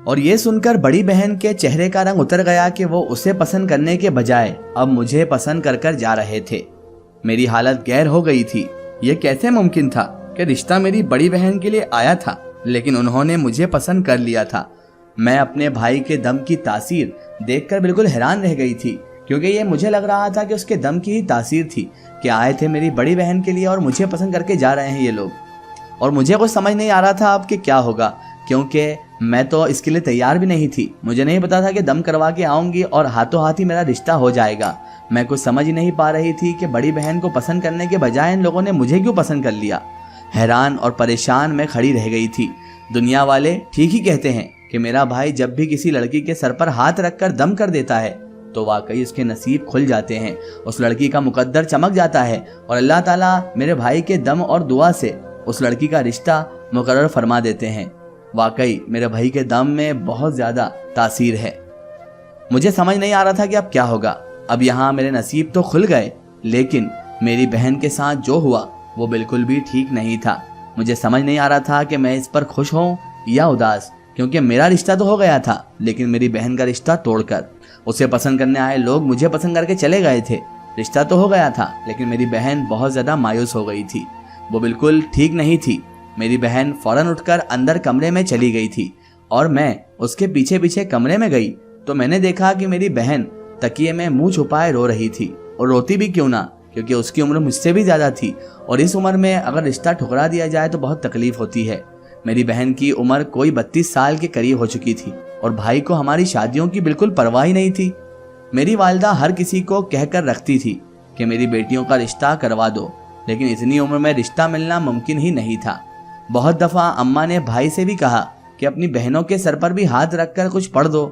और ये सुनकर बड़ी बहन के चेहरे का रंग उतर गया कि वो उसे पसंद करने के बजाय अब मुझे पसंद कर जा रहे थे। मेरी हालत गैर हो गई थी। ये कैसे मुमकिन था कि रिश्ता मेरी बड़ी बहन के लिए आया था लेकिन उन्होंने मुझे पसंद कर लिया था। मैं अपने भाई के दम की तासीर देखकर बिल्कुल हैरान रह गई थी, क्योंकि ये मुझे लग रहा था कि उसके दम की ही तासीर थी कि आए थे मेरी बड़ी बहन के लिए और मुझे पसंद करके जा रहे हैं ये लोग। और मुझे कुछ समझ नहीं आ रहा था अब कि क्या होगा, क्योंकि मैं तो इसके लिए तैयार भी नहीं थी। मुझे नहीं पता था कि दम करवा के आऊंगी और हाथों हाथ ही मेरा रिश्ता हो जाएगा। मैं कुछ समझ ही नहीं पा रही थी कि बड़ी बहन को पसंद करने के बजाय इन लोगों ने मुझे क्यों पसंद कर लिया। हैरान और परेशान मैं खड़ी रह गई थी। दुनिया वाले ठीक ही कहते हैं कि मेरा भाई जब भी किसी लड़की के सर पर हाथ रखकर दम कर देता है तो वाकई उसके नसीब खुल जाते हैं, उस लड़की का मुकद्दर चमक जाता है और अल्लाह ताला मेरे भाई के दम और दुआ से उस लड़की का रिश्ता मुकर्रर फरमा देते हैं। वाकई मेरे भाई के दम में बहुत ज़्यादा तासीर है। मुझे समझ नहीं आ रहा था कि अब क्या होगा। अब यहाँ मेरे नसीब तो खुल गए, लेकिन मेरी बहन के साथ जो हुआ वो बिल्कुल भी ठीक नहीं था। मुझे समझ नहीं आ रहा था कि मैं इस पर खुश हूँ या उदास, क्योंकि मेरा रिश्ता तो हो गया था लेकिन मेरी बहन का रिश्ता तोड़कर उसे पसंद करने आए लोग मुझे पसंद करके चले गए थे। रिश्ता तो हो गया था लेकिन मेरी बहन बहुत ज़्यादा मायूस हो गई थी। वो बिल्कुल ठीक नहीं थी। मेरी बहन फौरन उठकर अंदर कमरे में चली गई थी और मैं उसके पीछे पीछे कमरे में गई तो मैंने देखा कि मेरी बहन तकिए में मुंह छुपाए रो रही थी। और रोती भी क्यों ना, क्योंकि उसकी उम्र मुझसे भी ज़्यादा थी और इस उम्र में अगर रिश्ता ठुकरा दिया जाए तो बहुत तकलीफ होती है। मेरी बहन की उम्र कोई 32 साल के करीब हो चुकी थी और भाई को हमारी शादियों की बिल्कुल परवाह ही नहीं थी। मेरी वालिदा हर किसी को कहकर रखती थी कि मेरी बेटियों का रिश्ता करवा दो, लेकिन इतनी उम्र में रिश्ता मिलना मुमकिन ही नहीं था। बहुत दफ़ा अम्मा ने भाई से भी कहा कि अपनी बहनों के सर पर भी हाथ रखकर कुछ पढ़ दो,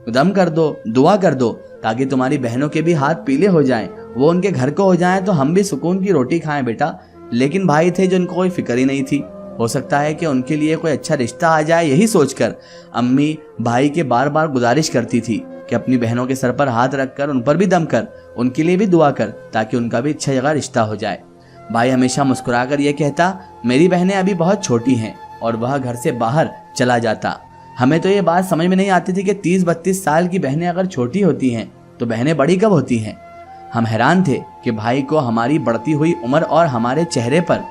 दम कर दो, दुआ कर दो, ताकि तुम्हारी बहनों के भी हाथ पीले हो जाएं, वो उनके घर को हो जाएं तो हम भी सुकून की रोटी खाएं बेटा। लेकिन भाई थे जिनको कोई फिक्र ही नहीं थी। हो सकता है कि उनके लिए कोई अच्छा रिश्ता आ जाए, यही सोचकर अम्मी भाई के बार बार गुजारिश करती थी कि अपनी बहनों के सर पर हाथ रखकर उन पर भी दम कर, उनके लिए भी दुआ कर, ताकि उनका भी अच्छा जगह रिश्ता हो जाए। भाई हमेशा मुस्कुराकर यह कहता, मेरी बहनें अभी बहुत छोटी हैं, और वह घर से बाहर चला जाता। हमें तो ये बात समझ में नहीं आती थी कि 30-32 साल की बहनें अगर छोटी होती हैं तो बहनें बड़ी कब होती हैं। हम हैरान थे कि भाई को हमारी बढ़ती हुई उम्र और हमारे चेहरे पर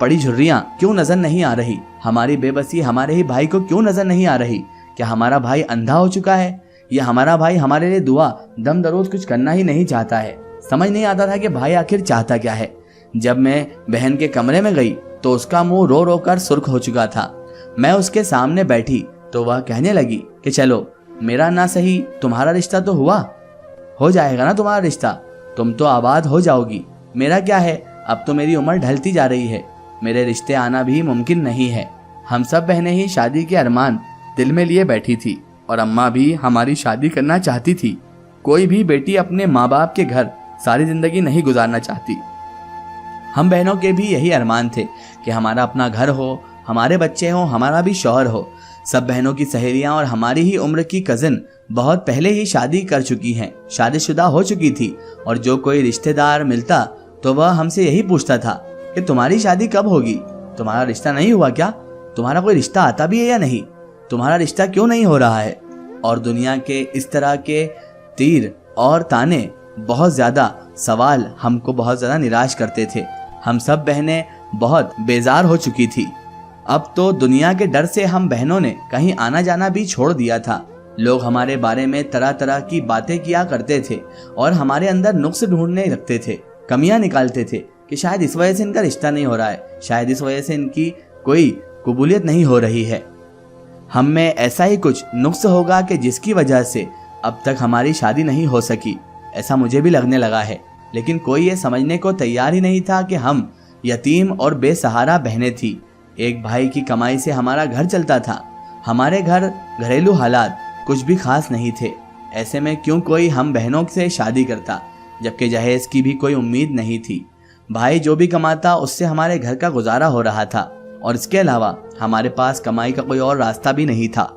पड़ी झुर्रियां क्यों नजर नहीं आ रही, हमारी बेबसी हमारे ही भाई को क्यों नजर नहीं आ रही। क्या हमारा भाई अंधा हो चुका है या हमारा भाई हमारे लिए दुआ दम दरोज कुछ करना ही नहीं चाहता है। समझ नहीं आता था कि भाई आखिर चाहता क्या है। जब मैं बहन के कमरे में गई तो उसका मुंह रो रो कर सुर्ख हो चुका था। मैं उसके सामने बैठी तो वह कहने लगी कि चलो, मेरा ना सही तुम्हारा रिश्ता तो हुआ, हो जाएगा ना तुम्हारा रिश्ता, तुम तो आबाद हो जाओगी। मेरा क्या है, अब तो मेरी उम्र ढलती जा रही है, मेरे रिश्ते आना भी मुमकिन नहीं है। हम सब बहनें ही शादी के अरमान दिल में लिए बैठी थी और अम्मा भी हमारी शादी करना चाहती थी। कोई भी बेटी अपने माँ बाप के घर सारी जिंदगी नहीं गुजारना चाहती। हम बहनों के भी यही अरमान थे कि हमारा अपना घर हो, हमारे बच्चे हों, हमारा भी शौहर हो। सब बहनों की सहेलियां और हमारी ही उम्र की कज़न बहुत पहले ही शादी कर चुकी हैं, शादीशुदा हो चुकी थी, और जो कोई रिश्तेदार मिलता तो वह हमसे यही पूछता था कि तुम्हारी शादी कब होगी, तुम्हारा रिश्ता नहीं हुआ क्या, तुम्हारा कोई रिश्ता आता भी है या नहीं, तुम्हारा रिश्ता क्यों नहीं हो रहा है। और दुनिया के इस तरह के तीर और ताने, बहुत ज़्यादा सवाल हमको बहुत ज़्यादा निराश करते थे। हम सब बहनें बहुत बेजार हो चुकी थी। अब तो दुनिया के डर से हम बहनों ने कहीं आना जाना भी छोड़ दिया था। लोग हमारे बारे में तरह तरह की बातें किया करते थे और हमारे अंदर नुक्स ढूंढने लगते थे, कमियां निकालते थे कि शायद इस वजह से इनका रिश्ता नहीं हो रहा है, शायद इस वजह से इनकी कोई कबूलियत नहीं हो रही है। हम में ऐसा ही कुछ नुक्स होगा कि जिसकी वजह से अब तक हमारी शादी नहीं हो सकी, ऐसा मुझे भी लगने लगा है। लेकिन कोई ये समझने को तैयार ही नहीं था कि हम यतीम और बेसहारा बहनें थी। एक भाई की कमाई से हमारा घर चलता था। हमारे घर घरेलू हालात कुछ भी खास नहीं थे। ऐसे में क्यों कोई हम बहनों से शादी करता, जबकि जहेज की भी कोई उम्मीद नहीं थी। भाई जो भी कमाता उससे हमारे घर का गुजारा हो रहा था और इसके अलावा हमारे पास कमाई का कोई और रास्ता भी नहीं था।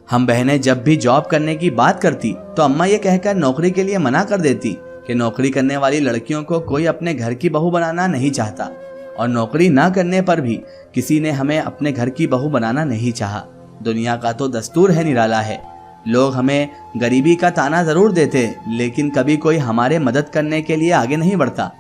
हम बहनें जब भी जॉब करने की बात करती तो अम्मा ये कहकर नौकरी के लिए मना कर देती कि नौकरी करने वाली लड़कियों को कोई अपने घर की बहू बनाना नहीं चाहता, और नौकरी ना करने पर भी किसी ने हमें अपने घर की बहू बनाना नहीं चाहा। दुनिया का तो दस्तूर है निराला है। लोग हमें गरीबी का ताना जरूर देते, लेकिन कभी कोई हमारे मदद करने के लिए आगे नहीं बढ़ता।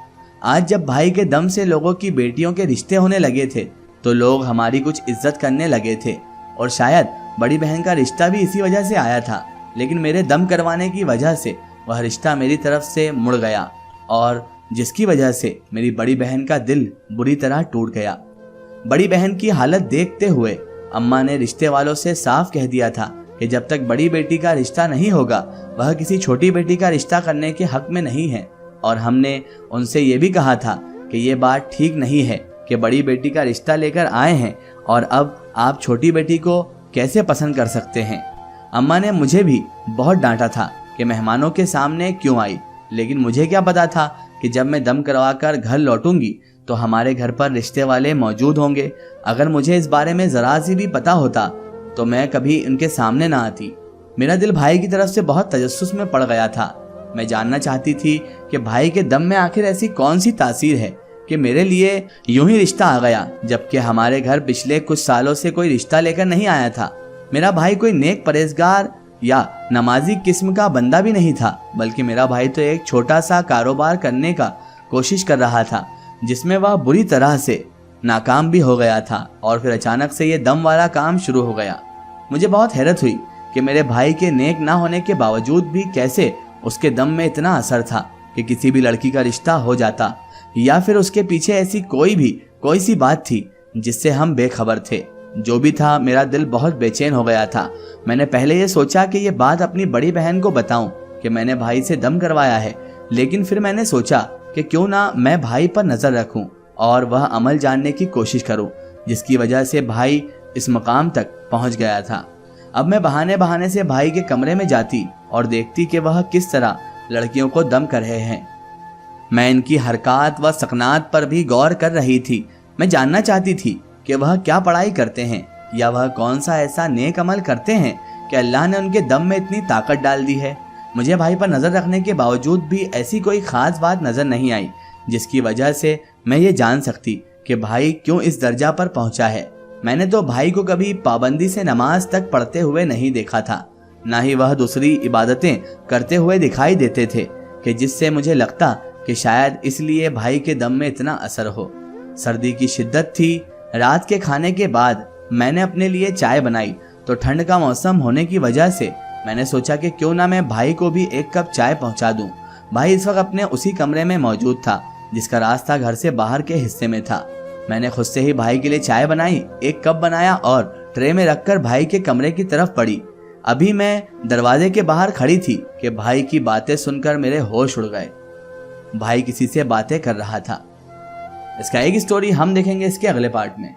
आज जब भाई के दम से लोगों की बेटियों के रिश्ते होने लगे थे तो लोग हमारी कुछ इज्जत करने लगे थे, और शायद बड़ी बहन का रिश्ता भी इसी वजह से आया था। लेकिन मेरे दम करवाने की वजह से वह रिश्ता मेरी तरफ से मुड़ गया, और जिसकी वजह से मेरी बड़ी बहन का दिल बुरी तरह टूट गया। बड़ी बहन की हालत देखते हुए अम्मा ने रिश्ते वालों से साफ कह दिया था कि जब तक बड़ी बेटी का रिश्ता नहीं होगा वह किसी छोटी बेटी का रिश्ता करने के हक में नहीं है। और हमने उनसे ये भी कहा था कि ये बात ठीक नहीं है कि बड़ी बेटी का रिश्ता लेकर आए हैं और अब आप छोटी बेटी को कैसे पसंद कर सकते हैं। अम्मा ने मुझे भी बहुत डांटा था कि मेहमानों के सामने क्यों आई, लेकिन मुझे क्या पता था कि जब मैं दम करवा कर घर लौटूंगी तो हमारे घर पर रिश्ते वाले मौजूद होंगे। अगर मुझे इस बारे में जरा सी भी पता होता तो मैं कभी उनके सामने ना आती। मेरा दिल भाई की तरफ से बहुत तजस्सुस में पड़ गया था। मैं जानना चाहती थी कि भाई के दम में आखिर ऐसी कौन सी तासीर है कि मेरे लिए यूं ही रिश्ता आ गया, जबकि हमारे घर पिछले कुछ सालों से कोई रिश्ता लेकर नहीं आया था। मेरा भाई कोई नेक परहेजगार या नमाजी किस्म का बंदा भी नहीं था, बल्कि मेरा भाई तो एक छोटा सा कारोबार करने का कोशिश कर रहा था जिसमें वह बुरी तरह से नाकाम भी हो गया था। और फिर अचानक से ये दम वाला काम शुरू हो गया। मुझे बहुत हैरत हुई कि मेरे भाई के नेक ना होने के बावजूद भी कैसे उसके दम में इतना असर था कि किसी भी लड़की का रिश्ता हो जाता, या फिर उसके पीछे ऐसी कोई सी बात थी जिससे हम बेखबर थे। जो भी था, मेरा दिल बहुत बेचैन हो गया था। मैंने पहले ये सोचा कि ये बात अपनी बड़ी बहन को बताऊं कि मैंने भाई से दम करवाया है, लेकिन फिर मैंने सोचा कि क्यों ना मैं भाई पर नजर रखूं और वह अमल जानने की कोशिश करूं जिसकी वजह से भाई इस मकाम तक पहुंच गया था। अब मैं बहाने बहाने से भाई के कमरे में जाती और देखती कि वह किस तरह लड़कियों को दम कर रहे हैं। मैं इनकी हरकत व सकनात पर भी गौर कर रही थी। मैं जानना चाहती थी कि वह क्या पढ़ाई करते हैं या वह कौन सा ऐसा नेक अमल करते हैं कि अल्लाह ने उनके दम में इतनी ताकत डाल दी है। मुझे भाई पर नजर रखने के बावजूद भी ऐसी कोई खास बात नजर नहीं आई जिसकी वजह से मैं ये जान सकती कि भाई क्यों इस दर्जा पर पहुंचा है। मैंने तो भाई को कभी पाबंदी से नमाज तक पढ़ते हुए नहीं देखा था, ना ही वह दूसरी इबादतें करते हुए दिखाई देते थे कि जिससे मुझे लगता कि शायद इसलिए भाई के दम में इतना असर हो। सर्दी की शिद्दत थी। रात के खाने के बाद मैंने अपने लिए चाय बनाई तो ठंड का मौसम होने की वजह से मैंने सोचा कि क्यों ना मैं भाई को भी एक कप चाय पहुंचा दूं। भाई इस वक्त अपने उसी कमरे में मौजूद था जिसका रास्ता घर से बाहर के हिस्से में था। मैंने खुद से ही भाई के लिए चाय बनाई, एक कप बनाया और ट्रे में रखकर भाई के कमरे की तरफ बढ़ी। अभी मैं दरवाजे के बाहर खड़ी थी कि भाई की बातें सुनकर मेरे होश उड़ गए। भाई किसी से बातें कर रहा था। इसका एक स्टोरी हम देखेंगे इसके अगले पार्ट में।